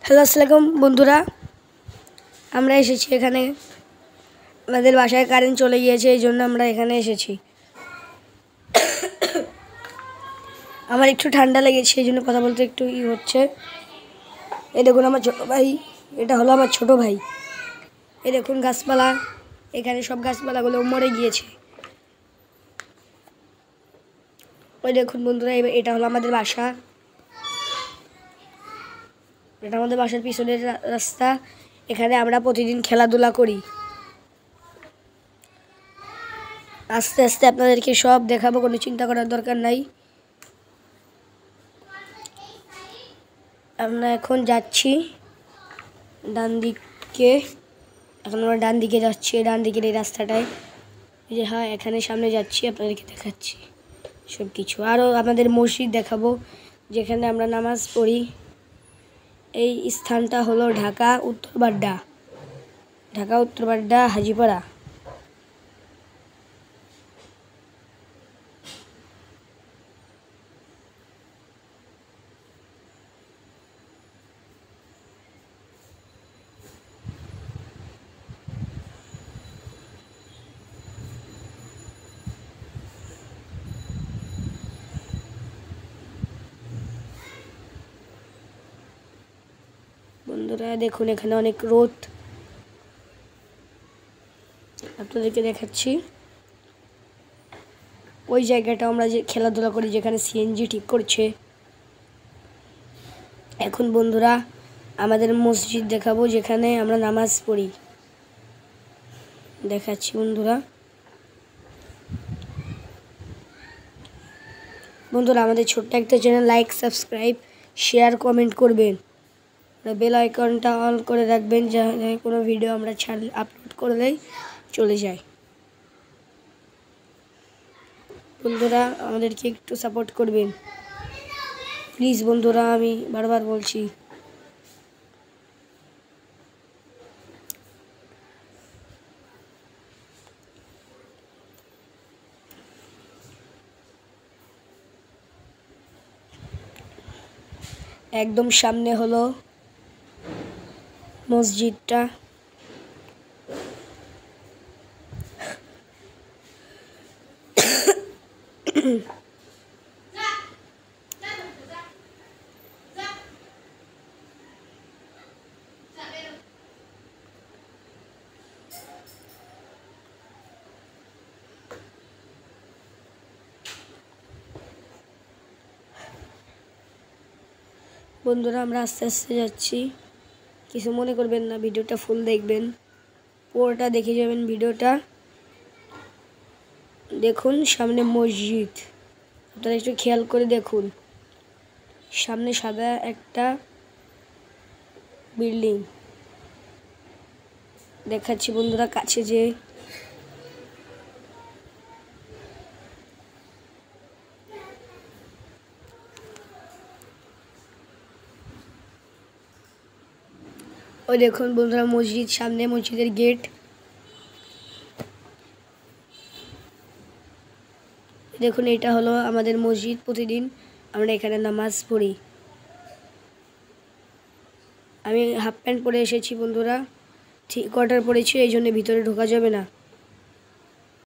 Hello আসসালাম বন্ধুরা, আমরা এসেছি এখানে। আমাদের বাসায় কারেন্ট চলে গিয়েছে, এই জন্য আমরা এখানে এসেছি। আমার একটু ঠান্ডা লেগেছে, এই জন্য কথা বলতে একটু হচ্ছে। এই দেখুন আমার ছোটো ভাই, এটা হলো আমার ছোটো ভাই। এই দেখুন গাছপালা, এখানে সব গাছপালাগুলো মরে গিয়েছে। ওই দেখুন বন্ধুরা, এটা হলো আমাদের বাসা। এটা আমাদের বাসার পিছনের রাস্তা। এখানে আমরা প্রতিদিন খেলাধুলা করি। আস্তে আস্তে আপনাদেরকে সব দেখাবো, কোনো চিন্তা করার দরকার নাই। আমরা এখন যাচ্ছি ডান দিকে। এখন আমরা ডান দিকে যাচ্ছি, ডান দিকের এই রাস্তাটায়। যে হ্যাঁ, এখানে সামনে যাচ্ছি, আপনাদেরকে দেখাচ্ছি সব কিছু। আরও আমাদের মসজিদ দেখাবো, যেখানে আমরা নামাজ পড়ি। এই স্থানটা হলো ঢাকা উত্তরবাড্ডা হাজিপাড়া। বন্ধুরা দেখুন, এখানে অনেক রোদ, আপনাদেরকে দেখাচ্ছি। ওই জায়গাটা আমরা যে খেলাধুলা করি, যেখানে সিএনজি ঠিক করছে। এখন বন্ধুরা আমাদের মসজিদ দেখাবো, যেখানে আমরা নামাজ পড়ি। দেখাচ্ছি বন্ধুরা। আমাদের ছোট্ট একটা channel, like, subscribe, share, comment করবেন। বেল আইকনটা অন করে রাখবেন, যাতে কোনো ভিডিও আমরা আপলোড করলেই চলে যায়। বন্ধুরা আমাদেরকে একটু সাপোর্ট করবেন প্লিজ বন্ধুরা, আমি বারবার বলছি। একদম সামনে হলো মসজিদটা। বন্ধুরা আমরা আস্তে আস্তে যাচ্ছি, কিছু মনে করবেন না, ভিডিওটা ফুল দেখবেন, পুরোটা দেখে যাবেন ভিডিওটা। দেখুন সামনে মসজিদ, আপনারা একটু খেয়াল করে দেখুন। সামনে সাদা একটা বিল্ডিং দেখাচ্ছি বন্ধুরা, কাছে যে ওই দেখুন বন্ধুরা মসজিদ, সামনে মসজিদের গেট। দেখুন এটা হলো আমাদের মসজিদ, প্রতিদিন আমরা এখানে নামাজ পড়ি। আমি হাফ প্যান্ট পরে এসেছি বন্ধুরা, ঠিক কোয়ার্টার পরেছি, এই জন্য ভিতরে ঢোকা যাবে না।